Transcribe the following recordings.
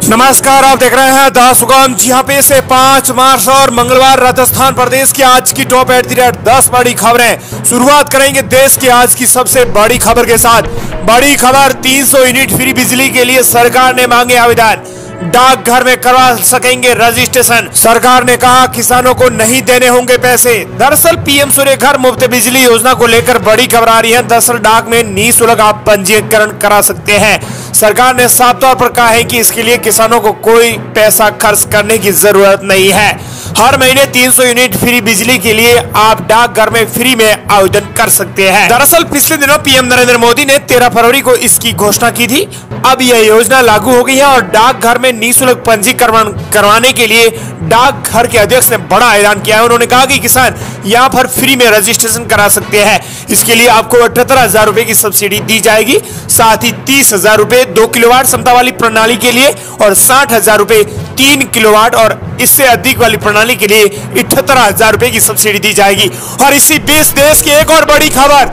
नमस्कार, आप देख रहे हैं द सुगम। यहाँ पे से 5 मार्च और मंगलवार राजस्थान प्रदेश की आज की टॉप एट द रेट 10 बड़ी खबरें। शुरुआत करेंगे देश की आज की सबसे बड़ी खबर के साथ। बड़ी खबर, 300 यूनिट फ्री बिजली के लिए सरकार ने मांगे आवेदन, डाकघर में करवा सकेंगे रजिस्ट्रेशन। सरकार ने कहा किसानों को नहीं देने होंगे पैसे। दरअसल पीएम सूर्य घर मुफ्त बिजली योजना को लेकर बड़ी खबर आ रही है। दरअसल डाक में निःशुल्क आप पंजीकरण करा सकते हैं। सरकार ने साफ तौर पर कहा है कि इसके लिए किसानों को कोई पैसा खर्च करने की जरूरत नहीं है। हर महीने 300 यूनिट फ्री बिजली के लिए आप डाकघर में फ्री में आवेदन कर सकते हैं। दरअसल पिछले दिनों पीएम नरेंद्र मोदी ने 13 फरवरी को इसकी घोषणा की थी। अब यह योजना लागू हो गई है और डाकघर में निःशुल्क पंजीकरण करवाने के लिए डाकघर के अध्यक्ष ने बड़ा ऐलान किया है। उन्होंने कहा कि किसान यहाँ पर फ्री में रजिस्ट्रेशन करा सकते हैं। इसके लिए आपको 78,000 रुपए की सब्सिडी दी जाएगी। साथ ही 30,000 रुपए 2 किलोवाट क्षमता वाली प्रणाली के लिए और 60,000 रुपए 3 किलोवाट और इससे अधिक वाली प्रणाली के लिए 78,000 रुपए की सब्सिडी दी जाएगी। और इसी बीच देश की एक और बड़ी खबर,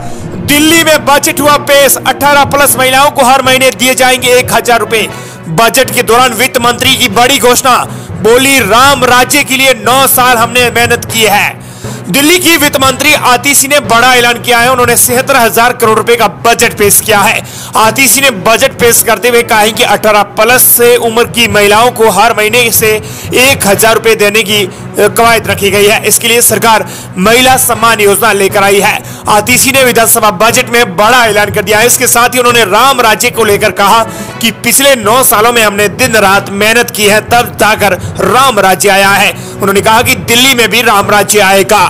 दिल्ली में बजट हुआ पेश। 18+ महिलाओं को हर महीने दिए जाएंगे 1,000 रुपए। बजट के दौरान वित्त मंत्री की बड़ी घोषणा, बोली राम राज्य के लिए 9 साल हमने मेहनत की है। दिल्ली की वित्त मंत्री आतिशी ने बड़ा ऐलान किया है। उन्होंने 76,000 करोड़ रुपए का बजट पेश किया है। आतिशी ने बजट पेश करते हुए कहा है कि 18+ से उम्र की महिलाओं को हर महीने से 1,000 रुपए देने की कवायद रखी गई है। इसके लिए सरकार महिला सम्मान योजना लेकर आई है। आतिशी ने विधानसभा बजट में बड़ा ऐलान कर दिया है। इसके साथ ही उन्होंने राम राज्य को लेकर कहा कि पिछले 9 सालों में हमने दिन रात मेहनत की है, तब जाकर राम राज्य आया है। उन्होंने कहा कि दिल्ली में भी राम राज्य आएगा।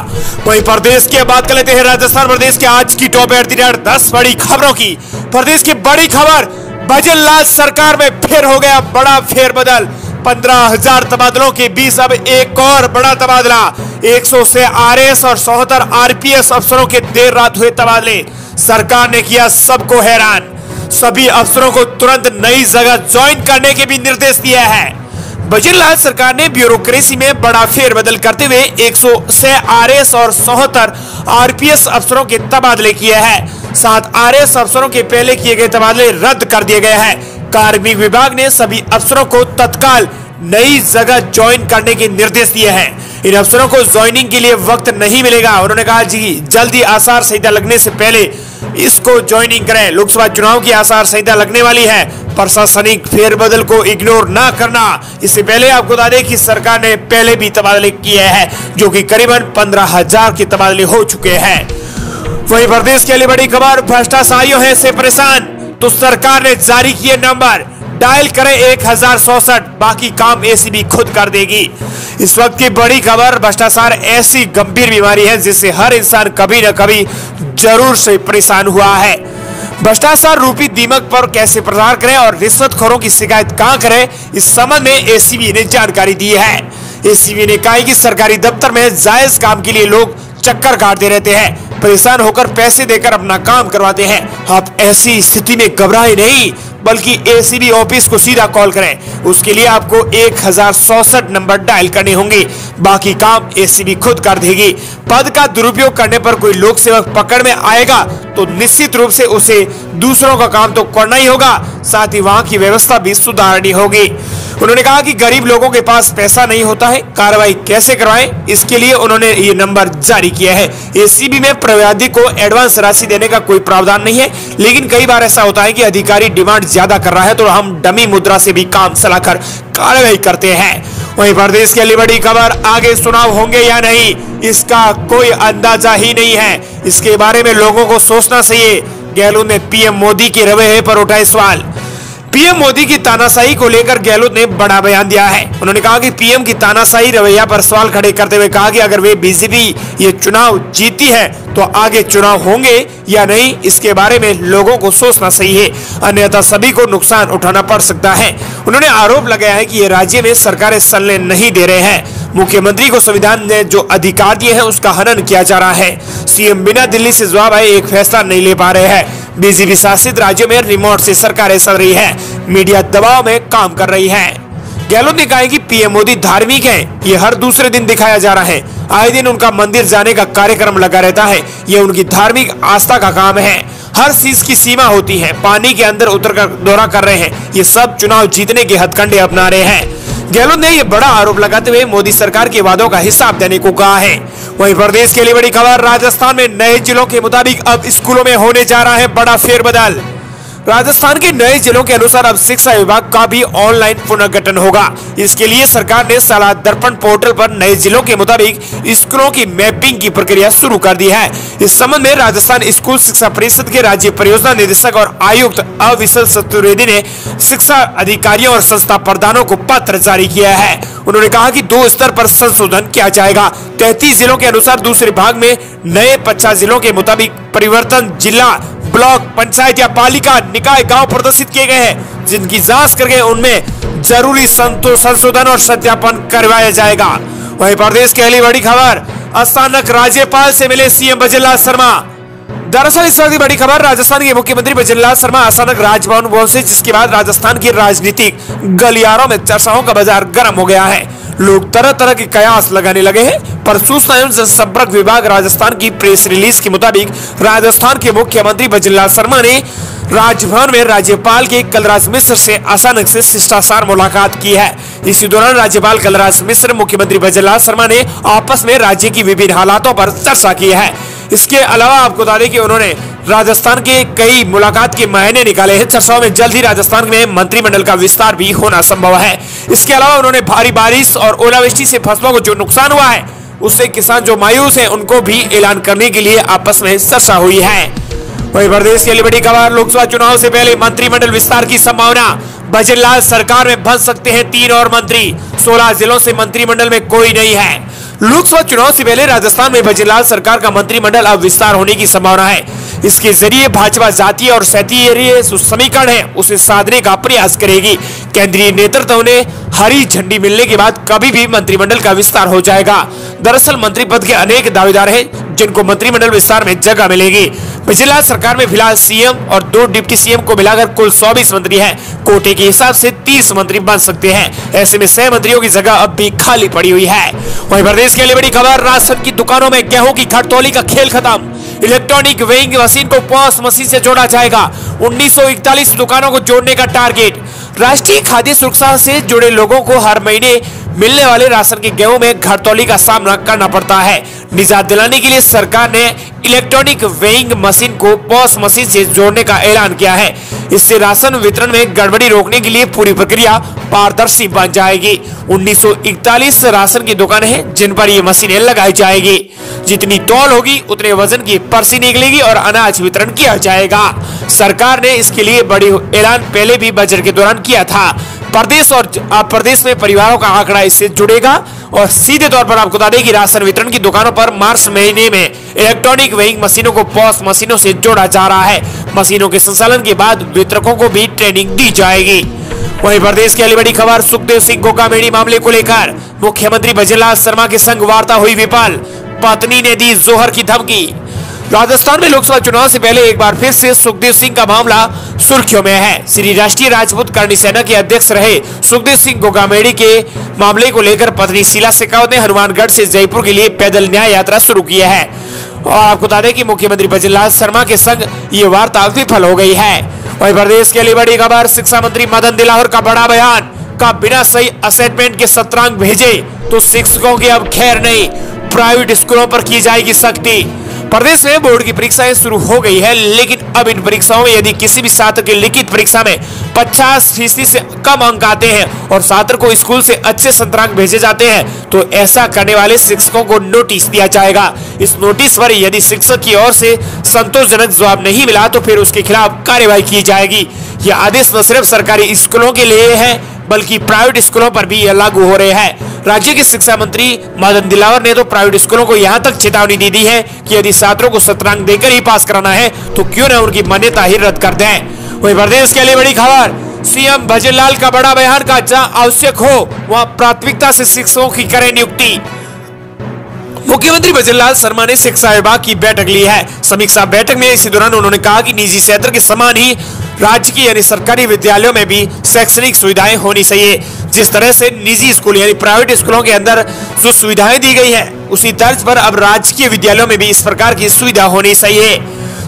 वहीं प्रदेश की बात कर लेते हैं। राजस्थान प्रदेश की आज की टॉप एट द रेट 10 बड़ी खबरों की। प्रदेश की बड़ी खबर, भजनलाल सरकार में फिर हो गया बड़ा फेरबदल। 15,000 तबादलों के बीच अब एक और बड़ा तबादला। 100 से आरएएस और 74 आरपीएस अफसरों के देर रात हुए तबादले। सरकार ने किया सबको हैरान। सभी अफसरों को तुरंत नई जगह ज्वाइन करने के भी निर्देश दिए हैं। भजनलाल सरकार ने ब्यूरोक्रेसी में बड़ा फेरबदल करते हुए 100 से आरएएस और 74 आरपीएस अफसरों के तबादले किए हैं। 7 आरएएस अफसरों के पहले किए गए तबादले रद्द कर दिए गए हैं। कार्मिक विभाग ने सभी अफसरों को तत्काल नई जगह ज्वाइन करने के निर्देश दिए हैं। इन अफसरों को ज्वाइनिंग के लिए वक्त नहीं मिलेगा। उन्होंने कहा जी जल्दी आचार संहिता लगने से पहले इसको ज्वाइनिंग करें। लोकसभा चुनाव की आचार संहिता लगने वाली है। प्रशासनिक फेरबदल को इग्नोर ना करना। इससे पहले आपको बता दें कि सरकार ने पहले भी तबादले किए हैं, जो कि करीबन 15,000 के तबादले हो चुके हैं। वहीं प्रदेश के लिए बड़ी खबर, भ्रष्टाचारियों से परेशान तो सरकार ने जारी किए नंबर, डायल करें 1064, बाकी काम एसीबी खुद कर देगी। इस वक्त की बड़ी खबर, भ्रष्टाचार ऐसी गंभीर बीमारी है जिससे हर इंसान कभी न कभी जरूर से परेशान हुआ है। भ्रष्टाचार रूपी दीमक पर कैसे प्रहार करें और रिश्वतखोरों की शिकायत कहां करें, इस संबंध में एसीबी ने जानकारी दी है। एसीबी ने कहा कि सरकारी दफ्तर में जायज काम के लिए लोग चक्कर काटते रहते हैं, परेशान होकर पैसे देकर अपना काम करवाते हैं। आप ऐसी स्थिति में घबराएं नहीं, बल्कि एसीबी ऑफिस को सीधा कॉल करें। उसके लिए आपको 1064 नंबर डायल करने होंगे, बाकी काम एसीबी खुद कर देगी। पद का दुरुपयोग करने पर कोई लोक सेवक पकड़ में आएगा तो निश्चित रूप से उसे दूसरों का काम तो करना ही होगा, साथ ही वहां की व्यवस्था भी सुधारनी होगी। उन्होंने कहा कि गरीब लोगों के पास पैसा नहीं होता है, कार्रवाई कैसे करवाएं, इसके लिए उन्होंने ये नंबर जारी किया है। एसीबी में प्रत्याशी को एडवांस राशि देने का कोई प्रावधान नहीं है, लेकिन कई बार ऐसा होता है कि अधिकारी डिमांड ज्यादा कर रहा है तो हम डमी मुद्रा से भी काम चलाकर कार्रवाई करते हैं। वहीं प्रदेश के लिए बड़ी खबर, आगे चुनाव होंगे या नहीं इसका कोई अंदाजा ही नहीं है। इसके बारे में लोगों को सोचना चाहिए। गहलोत ने पीएम मोदी के रवैये पर उठाए सवाल। पीएम मोदी की तानाशाही को लेकर गहलोत ने बड़ा बयान दिया है। उन्होंने कहा कि पीएम की तानाशाही रवैया पर सवाल खड़े करते हुए कहा कि अगर वे बीजेपी ये चुनाव जीती है तो आगे चुनाव होंगे या नहीं, इसके बारे में लोगों को सोचना सही है, अन्यथा सभी को नुकसान उठाना पड़ सकता है। उन्होंने आरोप लगाया है कि ये राज्य में सरकारें चलने नहीं दे रहे हैं। मुख्यमंत्री को संविधान ने जो अधिकार दिए हैं उसका हनन किया जा रहा है। सीएम बिना दिल्ली से जवाब आए एक फैसला नहीं ले पा रहे हैं। बीजेपी शासित राज्यों में रिमोट से सरकारें चल रही है, मीडिया दबाव में काम कर रही है। गहलोत ने कहा कि पीएम मोदी धार्मिक हैं, ये हर दूसरे दिन दिखाया जा रहा है। आए दिन उनका मंदिर जाने का कार्यक्रम लगा रहता है, ये उनकी धार्मिक आस्था का काम है। हर चीज की सीमा होती है, पानी के अंदर उतरकर दौरा कर रहे हैं। ये सब चुनाव जीतने के हथकंडे अपना रहे हैं। गहलोत ने यह बड़ा आरोप लगाते हुए मोदी सरकार के वादों का हिसाब देने को कहा है। वहीं प्रदेश के लिए बड़ी खबर, राजस्थान में नए जिलों के मुताबिक अब स्कूलों में होने जा रहा है बड़ा फेरबदल। राजस्थान के नए जिलों के अनुसार अब शिक्षा विभाग का भी ऑनलाइन पुनर्गठन होगा। इसके लिए सरकार ने साला दर्पण पोर्टल पर नए जिलों के मुताबिक स्कूलों की मैपिंग की प्रक्रिया शुरू कर दी है। इस संबंध में राजस्थान स्कूल शिक्षा परिषद के राज्य परियोजना निदेशक और आयुक्त अविसल चतुर्वेदी ने शिक्षा अधिकारियों और संस्था प्रधानों को पत्र जारी किया है। उन्होंने कहा कि 2 स्तर पर संशोधन किया जाएगा। 33 जिलों के अनुसार दूसरे भाग में नए 50 जिलों के मुताबिक परिवर्तन जिला, ब्लॉक, पंचायत या पालिका निकाय गांव प्रदर्शित किए गए हैं, जिनकी जांच करके उनमें जरूरी संशोधन और सत्यापन करवाया जाएगा। वहीं प्रदेश की अगली बड़ी खबर, अचानक राज्यपाल से मिले सीएम भजनलाल शर्मा। दरअसल इस वक्त बड़ी खबर, राजस्थान के मुख्यमंत्री भजनलाल शर्मा अचानक राजभवन पहुंचे, जिसके बाद राजस्थान की राजनीतिक गलियारों में चर्चाओं का बाजार गर्म हो गया है। लोग तरह तरह के कयास लगाने लगे हैं। पर सूचना एवं जनसंपर्क विभाग राजस्थान की प्रेस रिलीज के मुताबिक राजस्थान के मुख्यमंत्री भजनलाल शर्मा ने राजभवन में राज्यपाल के कलराज मिश्र से अचानक से शिष्टाचार मुलाकात की है। इसी दौरान राज्यपाल कलराज मिश्र, मुख्यमंत्री भजनलाल शर्मा ने आपस में राज्य की विभिन्न हालातों पर चर्चा की है। इसके अलावा आपको बता दें कि उन्होंने राजस्थान के कई मुलाकात के महीने निकाले हैं। चर्चाओं में जल्द ही राजस्थान में मंत्रिमंडल का विस्तार भी होना संभव है। इसके अलावा उन्होंने भारी बारिश और ओलावृष्टि से फसलों को जो नुकसान हुआ है, उससे किसान जो मायूस हैं, उनको भी ऐलान करने के लिए आपस में चर्चा हुई है। वहीं प्रदेश के लिए बड़ी खबर, लोकसभा चुनाव से पहले मंत्रिमंडल विस्तार की संभावना। भजनलाल सरकार में बन सकते हैं 3 और मंत्री। 16 जिलों से मंत्रिमंडल में कोई नहीं है। लोकसभा चुनाव से पहले राजस्थान में भजनलाल सरकार का मंत्रिमंडल अब विस्तार होने की संभावना है। इसके जरिए भाजपा जातीय और क्षेत्रीय समीकरण है उसे साधने का प्रयास करेगी। केंद्रीय नेतृत्व ने हरी झंडी मिलने के बाद कभी भी मंत्रिमंडल का विस्तार हो जाएगा। दरअसल मंत्री पद के अनेक दावेदार हैं, जिनको मंत्रिमंडल विस्तार में जगह मिलेगी। भजनलाल सरकार में फिलहाल सीएम और 2 डिप्टी सीएम को मिलाकर कुल 24 मंत्री हैं। कोटे के हिसाब से 30 मंत्री बन सकते हैं। ऐसे में 6 मंत्रियों की जगह अब भी खाली पड़ी हुई है। वहीं प्रदेश के लिए बड़ी खबर, राशन की दुकानों में गेहूं की घटतौली का खेल खत्म। इलेक्ट्रॉनिक वेइंग मशीन को पॉस मशीन से जोड़ा जाएगा। 1941 दुकानों को जोड़ने का टारगेट। राष्ट्रीय खाद्य सुरक्षा से जुड़े लोगों को हर महीने मिलने वाले राशन के गेहूं में घटतौली का सामना करना पड़ता है। निजात दिलाने के लिए सरकार ने इलेक्ट्रॉनिक वेइंग मशीन को पॉस मशीन से जोड़ने का ऐलान किया है। इससे राशन वितरण में गड़बड़ी रोकने के लिए पूरी प्रक्रिया पारदर्शी बन जाएगी। 1941 राशन की दुकानें हैं जिन पर ये मशीनें लगाई जाएगी। जितनी तौल होगी उतने वजन की पर्ची निकलेगी और अनाज वितरण किया जाएगा। सरकार ने इसके लिए बड़ी ऐलान पहले भी बजट के दौरान किया था। प्रदेश में परिवारों का आंकड़ा इससे जुड़ेगा और सीधे तौर पर आपको बता दें कि राशन वितरण की दुकानों पर मार्च महीने में इलेक्ट्रॉनिक वेइंग मशीनों को पॉस मशीनों से जोड़ा जा रहा है। मशीनों के संचालन के बाद वितरकों को भी ट्रेनिंग दी जाएगी। वहीं प्रदेश की अगली बड़ी खबर, सुखदेव सिंह गोगामेडी मामले को लेकर मुख्यमंत्री भजनलाल शर्मा के संग वार्ता हुई विफल। पत्नी ने दी जोहर की धमकी। राजस्थान में लोकसभा चुनाव से पहले एक बार फिर से सुखदेव सिंह का मामला सुर्खियों में है। श्री राष्ट्रीय राजपूत करणी सेना के अध्यक्ष रहे सुखदेव सिंह गोगामेडी के मामले को लेकर पत्नी शीला शेखावत ने हनुमानगढ़ से जयपुर के लिए पैदल न्याय यात्रा शुरू की है। और आपको बता दें कि मुख्यमंत्री भजनलाल शर्मा के संग ये वार्ता विफल हो गई है। वहीं प्रदेश के लिए बड़ी खबर, शिक्षा मंत्री मदन दिलावर का बड़ा बयान। का बिना सही असेसमेंट के सत्रांक भेजे तो शिक्षकों की अब खैर नहीं, प्राइवेट स्कूलों पर की जाएगी सख्ती। प्रदेश में बोर्ड की परीक्षाएं शुरू हो गई है, लेकिन अब इन परीक्षाओं में यदि किसी भी छात्र की लिखित परीक्षा में 50% से कम अंक आते हैं और छात्र को स्कूल से अच्छे सत्रांक भेजे जाते हैं तो ऐसा करने वाले शिक्षकों को नोटिस दिया जाएगा। इस नोटिस पर यदि शिक्षक की ओर से संतोषजनक जवाब नहीं मिला तो फिर उसके खिलाफ कार्रवाई की जाएगी। यह आदेश न सिर्फ सरकारी स्कूलों के लिए है बल्कि प्राइवेट स्कूलों पर भी यह लागू हो रहे हैं। राज्य के शिक्षा मंत्री मदन दिलावर ने तो प्राइवेट स्कूलों को यहां तक चेतावनी दी है कि यदि छात्रों को सत्रांक देकर ही पास कराना है तो क्यों न उनकी मान्यता ही रद्द कर दें। वहीं प्रदेश के लिए बड़ी खबर, सीएम भजनलाल का बड़ा बयान का जहां आवश्यक हो वहां प्राथमिकता से शिक्षकों की करें नियुक्ति। मुख्यमंत्री भजनलाल शर्मा ने शिक्षा विभाग की बैठक ली है। समीक्षा बैठक में इसी दौरान उन्होंने कहा कि निजी क्षेत्र के समान ही राज्य की यानी सरकारी विद्यालयों में भी शैक्षणिक सुविधाएं होनी चाहिए। जिस तरह से निजी स्कूल यानी प्राइवेट स्कूलों के अंदर जो सुविधाएं दी गई है उसी तर्ज पर अब राजकीय विद्यालयों में भी इस प्रकार की सुविधा होनी चाहिए।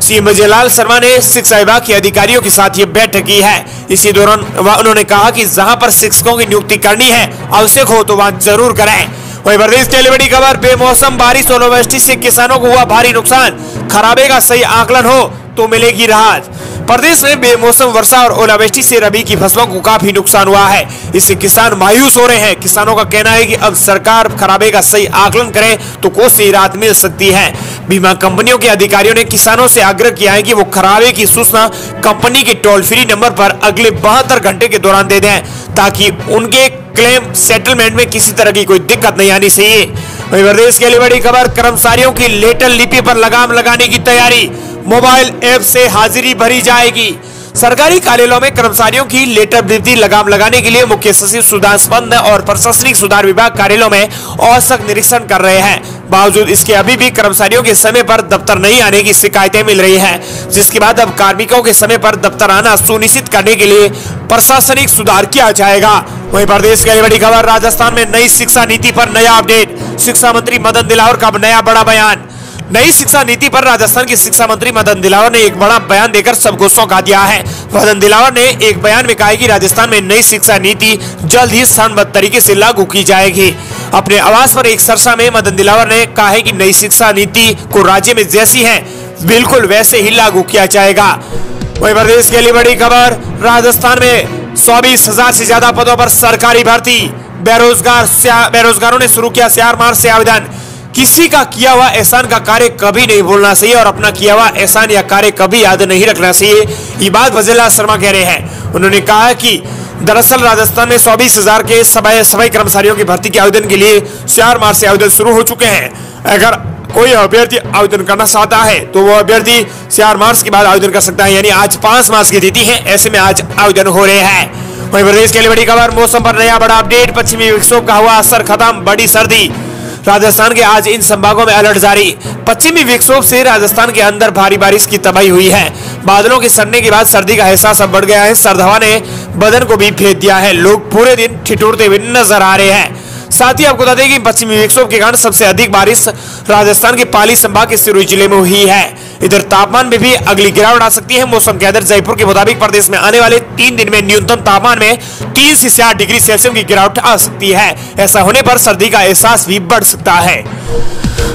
सीएम विजयलाल शर्मा ने शिक्षा विभाग के अधिकारियों के साथ ये बैठक की है। इसी दौरान उन्होंने कहा कि जहां पर शिक्षकों की नियुक्ति करनी है आवश्यक हो तो वहां जरूर करें। वहीं प्रदेश की अगली बड़ी खबर, बेमौसम बारिश और ओलावृष्टि से किसानों को हुआ भारी नुकसान, खराबे का सही आकलन हो तो मिलेगी राहत। प्रदेश में बेमौसम वर्षा और ओलावृष्टि से रबी की फसलों को काफी नुकसान हुआ है। इससे किसान मायूस हो रहे हैं। किसानों का कहना है कि अब सरकार खराबे का सही आकलन करे तो कोई सी राहत मिल सकती है। बीमा कंपनियों के अधिकारियों ने किसानों से आग्रह किया है कि वो खराबे की सूचना कंपनी के टोल फ्री नंबर पर अगले 72 घंटे के दौरान दे दें, ताकि उनके क्लेम सेटलमेंट में किसी तरह की कोई दिक्कत नहीं आनी चाहिए। वहीं प्रदेश के लिए बड़ी खबर, कर्मचारियों की लेटर लिपि पर लगाम लगाने की तैयारी, मोबाइल ऐप से हाजिरी भरी जाएगी। सरकारी कार्यालयों में कर्मचारियों की लेटर लिपि लगाम लगाने के लिए मुख्य सचिव सुधांशु पंत और प्रशासनिक सुधार विभाग कार्यालयों में औचक निरीक्षण कर रहे हैं। बावजूद इसके अभी भी कर्मचारियों के समय पर दफ्तर नहीं आने की शिकायतें मिल रही है, जिसके बाद अब कार्मिकों के समय पर दफ्तर आना सुनिश्चित करने के लिए प्रशासनिक सुधार किया जाएगा। वहीं प्रदेश की बड़ी खबर, राजस्थान में नई शिक्षा नीति पर नया अपडेट, शिक्षा मंत्री मदन दिलावर का नया बड़ा बयान। नई शिक्षा नीति पर राजस्थान के शिक्षा मंत्री मदन दिलावर ने एक बड़ा बयान देकर सबको चौंका दिया है। मदन दिलावर ने एक बयान में कहा कि राजस्थान में नई शिक्षा नीति जल्द ही चरणबद्ध तरीके से लागू की जाएगी। अपने आवास पर एक चर्चा में मदन दिलावर ने कहा है कि नई शिक्षा नीति को राज्य में जैसी है बिल्कुल वैसे ही लागू किया जाएगा। वहीं प्रदेश के लिए बड़ी खबर, राजस्थान में 24,000 से ज्यादा पदों पर सरकारी भर्ती, बेरोजगारों ने शुरू किया CR मार्च से आवेदन। किसी का किया हुआ एहसान का कार्य कभी नहीं भूलना चाहिए और अपना किया हुआ एहसान या कार्य कभी याद नहीं रखना चाहिए। ये बात विजयलाल शर्मा कह रहे हैं। उन्होंने कहा कि दरअसल राजस्थान में 24,000 के सफाई कर्मचारियों की भर्ती के आवेदन के लिए CR मार्च से आवेदन शुरू हो चुके हैं। अगर कोई अभ्यर्थी आवेदन करना चाहता है तो वो अभ्यर्थी CR मार्च के बाद आवेदन कर सकता है, यानी आज 5 मार्च की तिथि है, ऐसे में आज आवेदन हो रहे हैं। वहीं प्रदेश के लिए बड़ी खबर, मौसम पर नया बड़ा अपडेट, पश्चिमी विक्षोभ का हुआ असर खत्म, बड़ी सर्दी। राजस्थान के आज इन संभागों में अलर्ट जारी। पश्चिमी विक्षोभ से राजस्थान के अंदर भारी बारिश की तबाही हुई है। बादलों के सड़ने के बाद सर्दी का एहसास अब बढ़ गया है। सर्द हवा ने बदन को भी भेद दिया है। लोग पूरे दिन ठिठुरते हुए नजर आ रहे हैं। साथ ही आपको बता दें कि पश्चिमी विक्षोभ के कारण सबसे अधिक बारिश राजस्थान के पाली संभाग के सिरोही जिले में हुई है। इधर तापमान में भी अगली गिरावट आ सकती है। मौसम केंद्र जयपुर के मुताबिक प्रदेश में आने वाले 3 दिन में न्यूनतम तापमान में 3 से 4 डिग्री सेल्सियस की गिरावट आ सकती है। ऐसा होने पर सर्दी का एहसास भी बढ़ सकता है।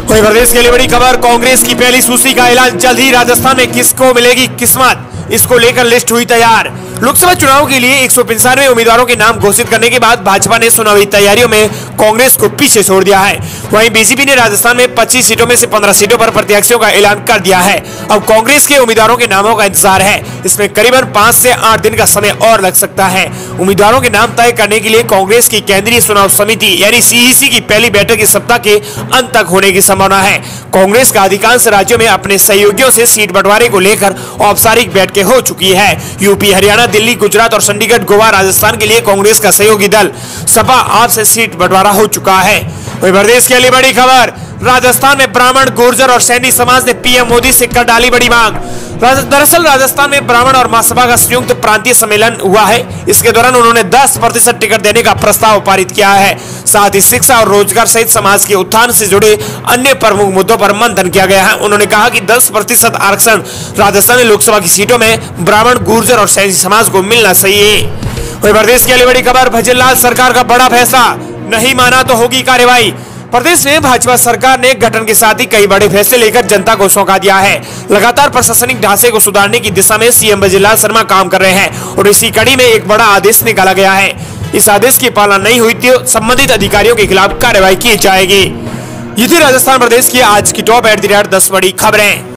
वहीं प्रदेश के लिए बड़ी खबर, कांग्रेस की पहली सूची का ऐलान जल्द ही। राजस्थान में किसको मिलेगी किस्मत, इसको लेकर लिस्ट हुई तैयार। लोकसभा चुनाव के लिए 195 उम्मीदवारों के नाम घोषित करने के बाद भाजपा ने चुनावी तैयारियों में कांग्रेस को पीछे छोड़ दिया है। वहीं बीजेपी ने राजस्थान में 25 सीटों में से 15 सीटों पर प्रत्याशियों का ऐलान कर दिया है। अब कांग्रेस के उम्मीदवारों के नामों का इंतजार है। इसमें करीबन 5 से 8 दिन का समय और लग सकता है। उम्मीदवारों के नाम तय करने के लिए कांग्रेस की केंद्रीय चुनाव समिति यानी CEC की पहली बैठक इस सप्ताह के अंत तक होने की संभावना है। कांग्रेस का अधिकांश राज्यों में अपने सहयोगियों से सीट बंटवारे को लेकर औपचारिक बैठकें हो चुकी है। यूपी, हरियाणा, दिल्ली, गुजरात और चंडीगढ़, गोवा, राजस्थान के लिए कांग्रेस का सहयोगी दल सपा आप से सीट बंटवारा हो चुका है। वहीं प्रदेश के लिए बड़ी खबर, राजस्थान में ब्राह्मण, गुर्जर और सैनी समाज ने पीएम मोदी से कर डाली बड़ी मांग। दरअसल राजस्थान में ब्राह्मण और महासभा का संयुक्त प्रांतीय सम्मेलन हुआ है। इसके दौरान उन्होंने 10% टिकट देने का प्रस्ताव पारित किया है। साथ ही शिक्षा और रोजगार सहित समाज के उत्थान से जुड़े अन्य प्रमुख मुद्दों पर मंथन किया गया है। उन्होंने कहा कि 10% आरक्षण राजस्थान लोकसभा की सीटों में ब्राह्मण, गुर्जर और सैनी समाज को मिलना चाहिए। वहीं प्रदेश की बड़ी खबर, भजनलाल सरकार का बड़ा फैसला, नहीं माना तो होगी कार्रवाई। प्रदेश में भाजपा सरकार ने गठन के साथ ही कई बड़े फैसले लेकर जनता को सौंपा दिया है। लगातार प्रशासनिक ढांचे को सुधारने की दिशा में सीएम विजयलाल शर्मा काम कर रहे हैं और इसी कड़ी में एक बड़ा आदेश निकाला गया है। इस आदेश की पालना नहीं हुई तो संबंधित अधिकारियों के खिलाफ कार्रवाई की जाएगी। ये थी राजस्थान प्रदेश की आज की टॉप @ 10 बड़ी खबरें।